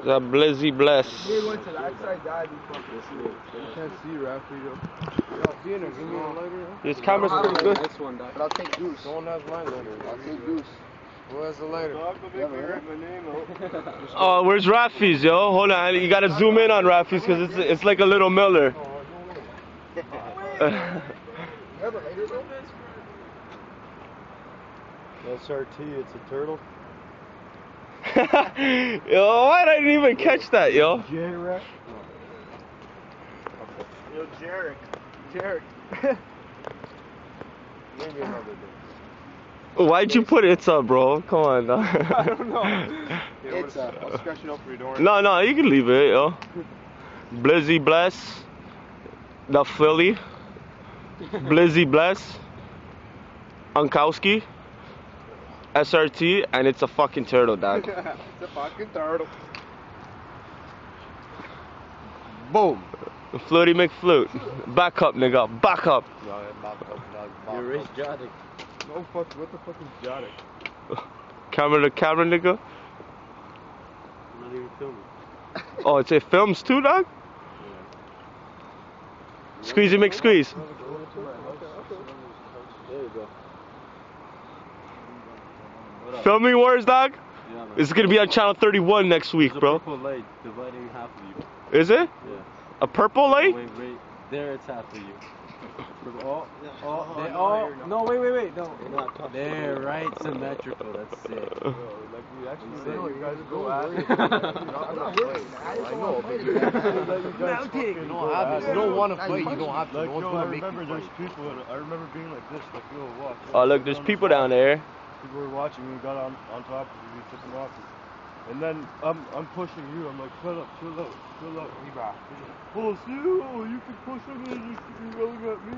That Blizzy Bless. He went to that side, died. You can't see Rafi though. Give me a lighter. This camera's pretty good. This one, but I'll take Goose. No one has my lighter. I'll take Goose. Who has the lighter? Oh, where's Rafi's, yo? Hold on, you gotta zoom in on Rafi's because it's like a little Miller. SRT, it's a turtle. Yo, why did I didn't even catch that, yo? Jarek. Yo, Jarek. Maybe another day. Why'd you put it's up, bro? Come on, dog. I don't know. It's up. I'll scratch it up for you, don't worry. No, you can leave it, yo. Blizzy Bless. The Philly. Blizzy Bless. Unkowski. SRT, and it's a fucking turtle, dog. It's a fucking turtle. Boom. Flutie McFlute. Back up, nigga. Back up. You're race Jodic. No fuck. What the fuck is Jodic? Camera to camera, nigga. I'm not even filming. Oh, it's a films too, dog? Yeah. Squeezy McSqueeze. There you go. Filming Wars, dog? Yeah, man. It's gonna be on channel 31 next week, bro. There's a purple light dividing half of you. Is it? Yeah. A purple light? Wait. There it's half of you. No, wait. No. There, right? Symmetrical. That's sick. Like we actually know you guys go at it. I'm not worried. I know, but you don't want to fight. You don't have to. Like, yo, I remember there's people. I remember being like this, like, yo, watch. Oh, look, there's people down there. People were watching me, got on top of me, took them off. And then I'm pushing you. I'm like, chill out. Oh, see, you can push him and you're yelling at me.